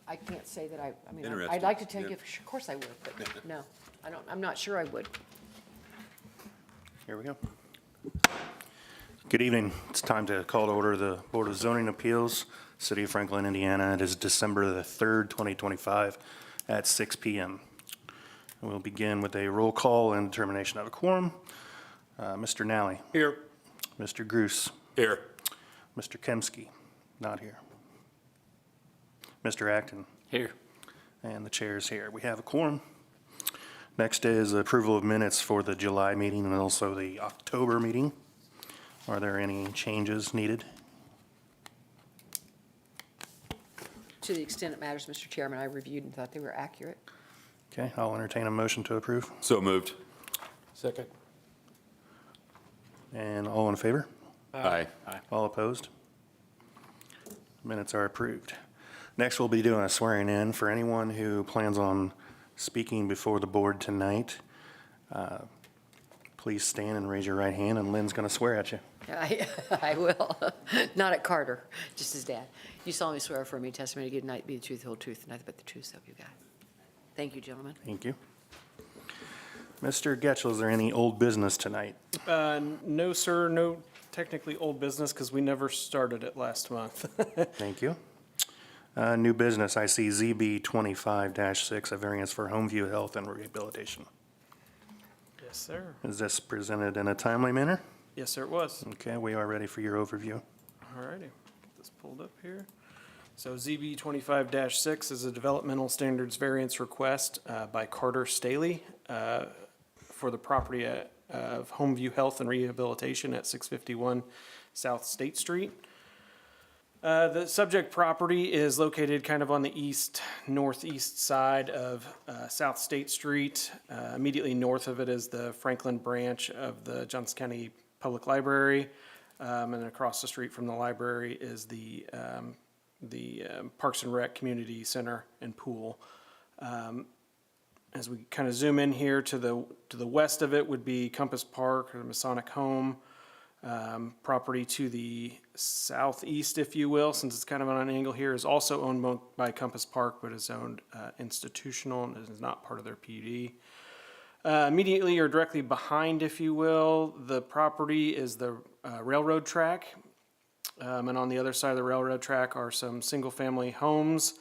I can't say that I mean, Interesting, I'd like to take yeah. it, of course I would, but no, I'm not sure I would. Here we go. Good evening. It's time to call to order the Board of Zoning Appeals, City of Franklin, Indiana. It is December the 3rd, 2025 at 6 p.m. And we'll begin with a roll call and determination of a quorum. Mr. Nally, Here. Mr. Gruss, Here. Mr. Kemsky, not here. Mr. Acton, Here. and the chair is here. We have a quorum. Next is approval of minutes for the July meeting and also the October meeting. Are there any changes needed? To the extent it matters, Mr. Chairman, I reviewed and thought they were accurate. Okay, I'll entertain a motion to approve. So moved. Second. And all in favor? Aye. All opposed? Minutes are approved. Next, we'll be doing a swearing in for anyone who plans on speaking before the board tonight. Please stand and raise your right hand, and Lynn's going to swear at you. I will. Not at Carter, just his dad. You solemnly swear affirm me testimony to give tonight be the truth, the whole truth, and nothing but the truth, so help you God. Thank you, gentlemen. Thank you. Mr. Getchell, is there any old business tonight? No, sir, no technically old business because we never started it last month. Thank you. New business, I see ZB 25-6, a variance for Homeview Health and Rehabilitation. Yes, sir. Is this presented in a timely manner? Yes, sir, it was. Okay, we are ready for your overview. All righty, get this pulled up here. So ZB 25-6 is a developmental standards variance request by Carter Staley for the property of Homeview Health and Rehabilitation at 651 South State Street. The subject property is located kind of on the northeast side of South State Street. Immediately north of it is the Franklin branch of the Johnson County Public Library. And across the street from the library is the Parks and Rec Community Center and Pool. As we kind of zoom in here to the west of it would be Compass Park or the Masonic Home. Property to the southeast, if you will, since it's kind of on an angle here, is also owned by Compass Park, but is owned institutional and is not part of their PUD. Immediately or directly behind, if you will, the property is the railroad track. And on the other side of the railroad track are some single-family homes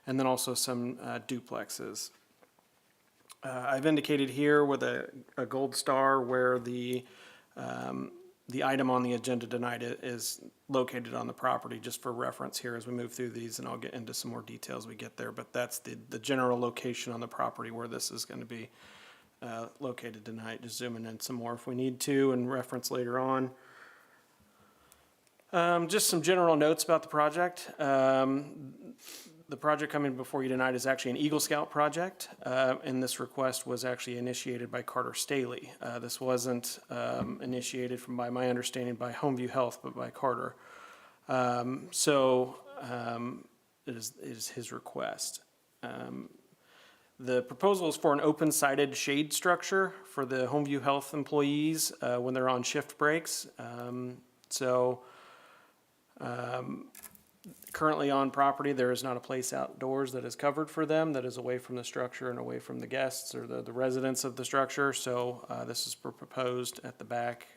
and then also some duplexes. I've indicated here with a gold star where the item on the agenda tonight is located on the property, just for reference here as we move through these, and I'll get into some more details as we get there, but that's the general location on the property where this is going to be located tonight. Just zooming in some more if we need to and reference later on. Just some general notes about the project. The project coming before you tonight is actually an Eagle Scout project, and this request was actually initiated by Carter Staley. This wasn't initiated by my understanding, by Homeview Health, but by Carter. It is his request. The proposal is for an open-sided shade structure for the Homeview Health employees when they're on shift breaks. Currently on property, there is not a place outdoors that is covered for them, that is away from the structure and away from the guests or the residents of the structure. So this is proposed at the back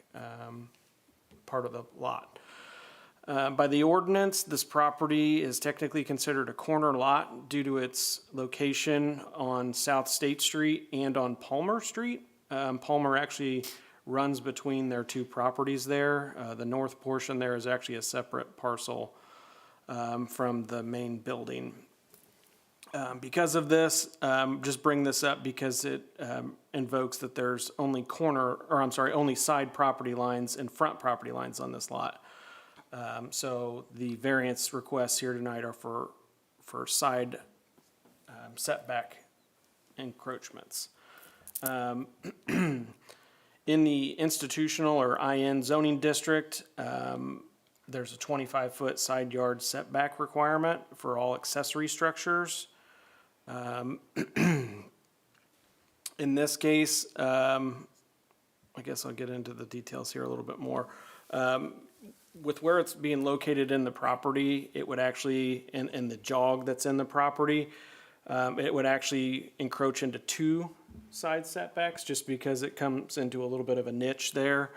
part of the lot. By the ordinance, this property is technically considered a corner lot due to its location on South State Street and on Palmer Street. Palmer actually runs between their two properties there. The north portion there is actually a separate parcel from the main building. Because of this, just bring this up because it invokes that there's only only side property lines and front property lines on this lot. So the variance requests here tonight are for side setback encroachments. In the institutional or IN zoning district, there's a 25-foot side yard setback requirement for all accessory structures. In this case, I guess I'll get into the details here a little bit more. with where it's being located in the property, it would actually, in the jog that's in the property, it would actually encroach into 2 side setbacks just because it comes into a little bit of a niche there.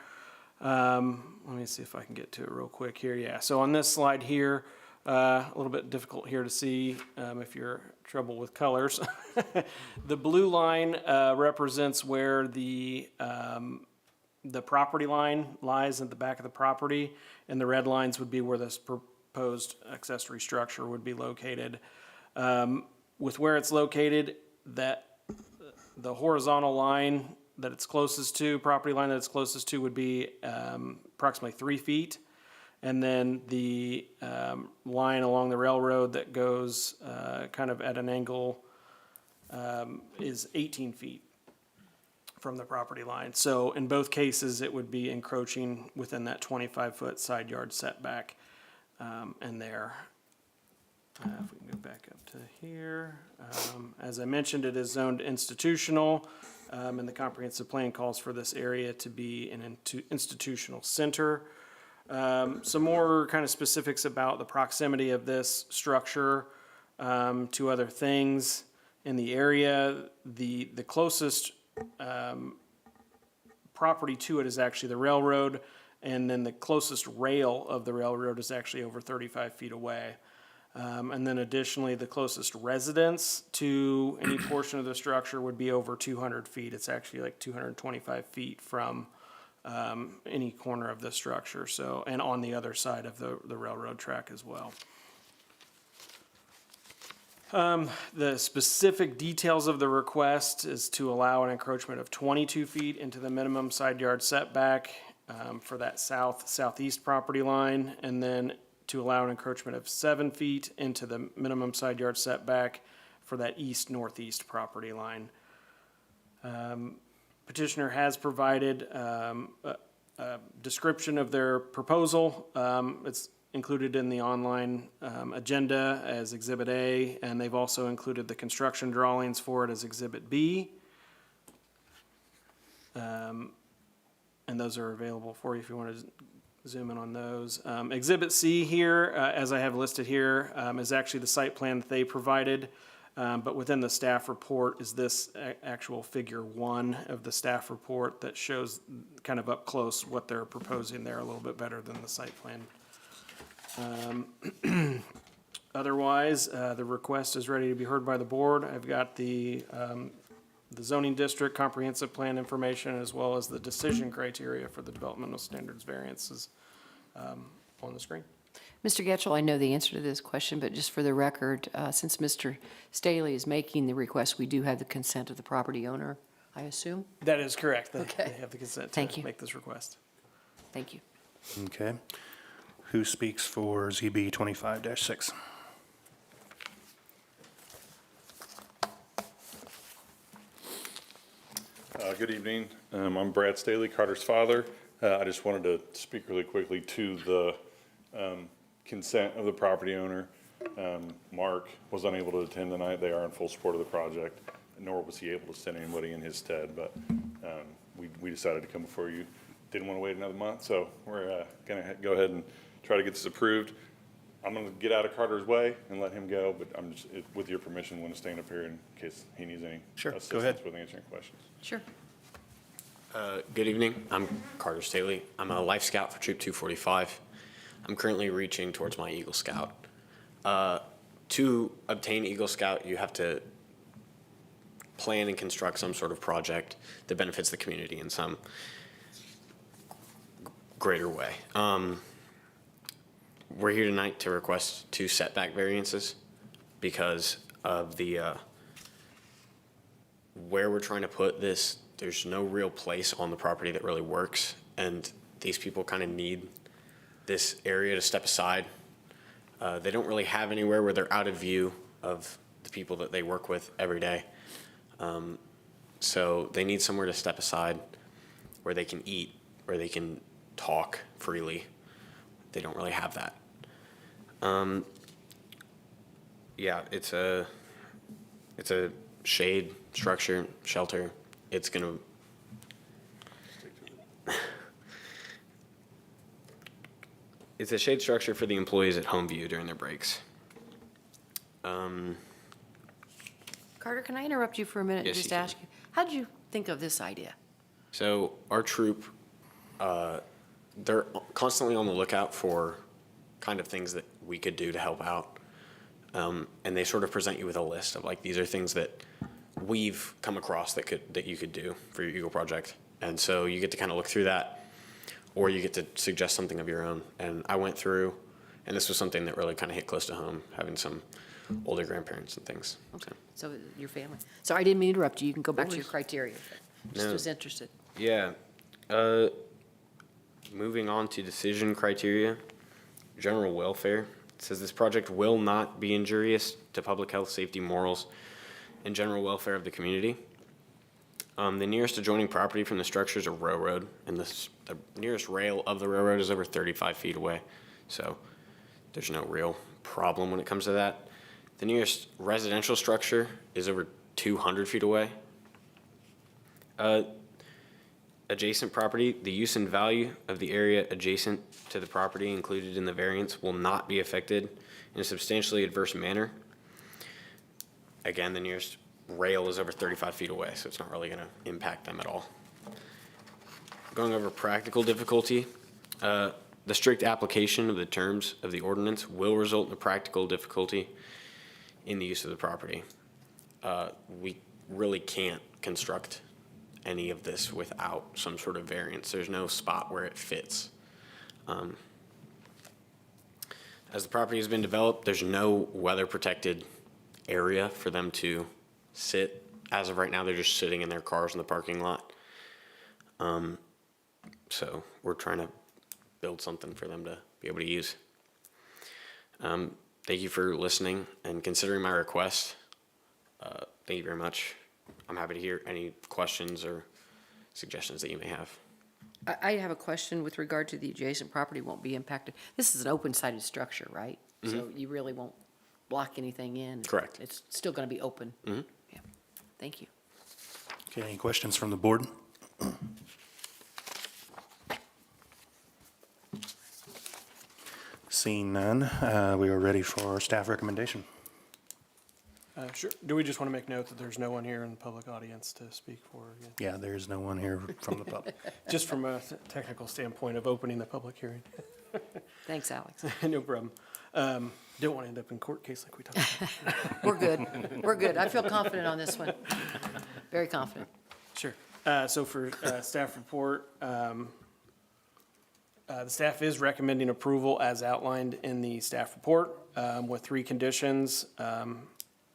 Let me see if I can get to it real quick here. Yeah, so on this slide here, a little bit difficult here to see if you're trouble with colors. The blue line represents where the property line lies at the back of the property, and the red lines would be where this proposed accessory structure would be located. With where it's located, that the horizontal line that it's closest to, property line that it's closest to, would be approximately 3 feet. And then the line along the railroad that goes kind of at an angle is 18 feet from the property line. So in both cases, it would be encroaching within that 25-foot side yard setback. And there, if we can go back up to here, as I mentioned, it is zoned institutional, and the comprehensive plan calls for this area to be an institutional center. Some more kind of specifics about the proximity of this structure to other things in the area. The closest property to it is actually the railroad, and then the closest rail of the railroad is actually over 35 feet away. And then additionally, the closest residence to any portion of the structure would be over 200 feet. It's actually like 225 feet from any corner of the structure, so, and on the other side of the railroad track as well. The specific details of the request is to allow an encroachment of 22 feet into the minimum side yard setback for that southeast property line, and then to allow an encroachment of 7 feet into the minimum side yard setback for that east-northeast property line. Petitioner has provided a description of their proposal. It's included in the online agenda as Exhibit A, and they've also included the construction drawings for it as Exhibit B. And those are available for you if you want to zoom in on those. Exhibit C here, as I have listed here, is actually the site plan that they provided. But within the staff report is this actual figure 1 of the staff report that shows kind of up close what they're proposing there a little bit better than the site plan. Otherwise, the request is ready to be heard by the board. I've got the zoning district comprehensive plan information as well as the decision criteria for the developmental standards variances on the screen. Mr. Getchell, I know the answer to this question, but just for the record, since Mr. Staley is making the request, we do have the consent of the property owner, I assume? That is correct. Okay. They have the consent Thank to you. make this request. Thank you. Okay. Who speaks for ZB 25-6? Good evening. I'm Brad Staley, Carter's father. I just wanted to speak really quickly to the consent of the property owner. Mark was unable to attend tonight. They are in full support of the project, nor was he able to send anybody in his stead, but we decided to come before you. Didn't want to wait another month, so we're going to go ahead and try to get this approved. I'm going to get out of Carter's way and let him go, but I'm just, with your permission, want to stand up here in case he needs any Sure, go assistance ahead. with answering questions. Sure. Good evening. I'm Carter Staley. I'm a Life Scout for Troop 245. I'm currently reaching towards my Eagle Scout. To obtain Eagle Scout, you have to plan and construct some sort of project that benefits the community in some greater way. We're here tonight to request 2 setback variances because of the where we're trying to put this. There's no real place on the property that really works, and these people kind of need this area to step aside. They don't really have anywhere where they're out of view of the people that they work with every day. So they need somewhere to step aside where they can eat, where they can talk freely. They don't really have that. Yeah, it's a shade structure, shelter. It's gonna, It's a shade structure for the employees at Homeview during their breaks. Carter, can I interrupt you for a minute and Yes, just you can. ask you, how did you think of this idea? So our troop, they're constantly on the lookout for kind of things that we could do to help out. And they sort of present you with a list of like, these are things that we've come across that you could do for your Eagle project. And so you get to kind of look through that, or you get to suggest something of your own. And I went through, and this was something that really kind of hit close to home, having some older grandparents and things. So, So your family. Sorry, I didn't mean to interrupt you. You can go back to your criteria. Just No. was interested. yeah. Moving on to decision criteria, general welfare. It says this project will not be injurious to public health, safety, morals, and general welfare of the community. The nearest adjoining property from the structure is a railroad, and the nearest rail of the railroad is over 35 feet away. So there's no real problem when it comes to that. The nearest residential structure is over 200 feet away. Adjacent property, the use and value of the area adjacent to the property included in the variance will not be affected in a substantially adverse manner. Again, the nearest rail is over 35 feet away, so it's not really going to impact them at all. Going over practical difficulty, the strict application of the terms of the ordinance will result in a practical difficulty in the use of the property. We really can't construct any of this without some sort of variance. There's no spot where it fits. As the property has been developed, there's no weather-protected area for them to sit. As of right now, they're just sitting in their cars in the parking lot. So we're trying to build something for them to be able to use. Thank you for listening and considering my request. Thank you very much. I'm happy to hear any questions or suggestions that you may have. I have a question with regard to the adjacent property won't be impacted. This is an open-sided structure, right? So you really won't block anything in? Correct. It's still going to be open? Mhm. Yeah. Thank you. Okay, any questions from the board? Seeing none, we are ready for our staff recommendation. Sure. Do we just want to make note that there's no one here in the public audience to speak for? Again? Yeah, there is no one here from the public. Just from a technical standpoint of opening the public hearing. Thanks, Alex. No problem. Don't want to end up in court case like we talked about. We're good. We're good. I feel confident on this one. Very confident. Sure. So for staff report, the staff is recommending approval as outlined in the staff report with 3 conditions.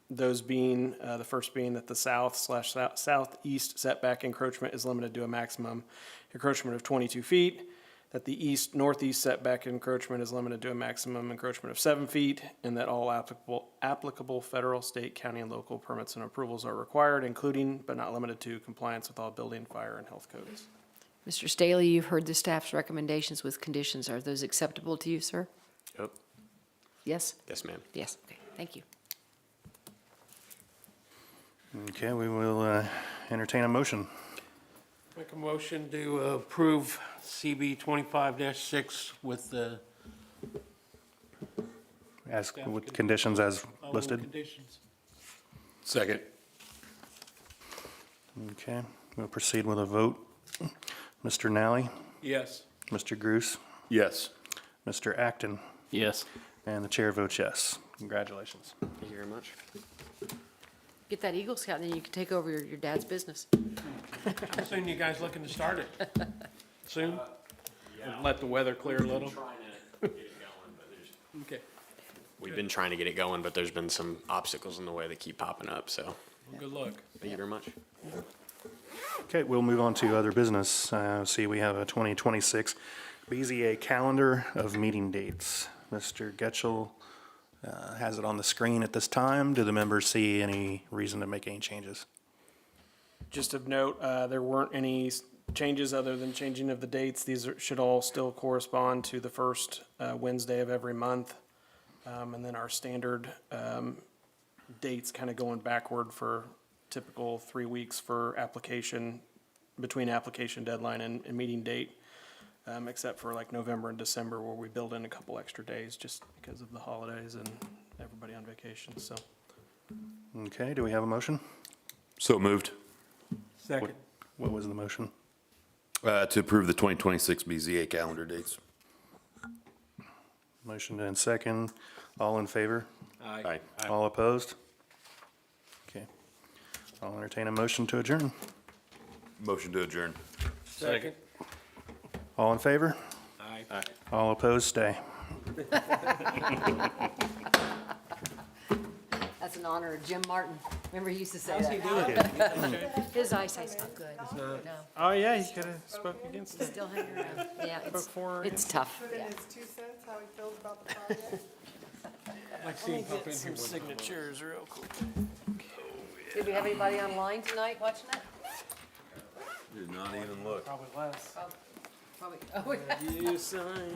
Those being, the first being that the southeast setback encroachment is limited to a maximum encroachment of 22 feet, that the northeast setback encroachment is limited to a maximum encroachment of 7 feet, and that all applicable federal, state, county, and local permits and approvals are required, including but not limited to compliance with all building, fire, and health codes. Mr. Staley, you've heard the staff's recommendations with conditions. Are those acceptable to you, sir? Yep. Yes? Yes, ma'am. Yes. Okay. Thank you. Okay, we will entertain a motion. Make a motion to approve CB 25-6 with the As, with conditions as following listed. conditions. Second. Okay, we'll proceed with a vote. Mr. Nally, Yes. Mr. Gruce, Yes. Mr. Acton, Yes. and the chair votes yes. Congratulations. Thank you very much. Get that Eagle Scout, and then you can take over your dad's business. How soon you guys looking to start it? Soon? Let the weather clear a little? Okay. We've been trying to get it going, but there's been some obstacles in the way that keep popping up, so Well, good luck. thank you very much. Okay, we'll move on to other business. See, we have a 2026 BZA calendar of meeting dates. Mr. Getchell has it on the screen at this time. Do the members see any reason to make any changes? Just of note, there weren't any changes other than changing of the dates. These should all still correspond to the first Wednesday of every month. And then our standard dates kind of going backward for typical 3 weeks for application, between application deadline and meeting date. except for like November and December where we build in a couple extra days just because of the holidays and everybody on vacation, so. Okay, do we have a motion? So moved. Second. What was the motion? To approve the 2026 BZA calendar dates. Motion and second. All in favor? Aye. All opposed? Okay. I'll entertain a motion to adjourn. Motion to adjourn. Second. All in favor? Aye. All opposed, stay. That's an honor of Jim Martin. Remember he used to say that? His eyesight's not good. No, Oh, yeah, he could have spoke against it. still hanging around. Yeah, Before- it's tough, Put in yeah. his 2 cents, how he feels about the project. Like seeing him pop in here Some once in a while. signatures real quick. Did we have anybody online tonight watching that? Did not even look. Probably less. Probably, oh, You sign.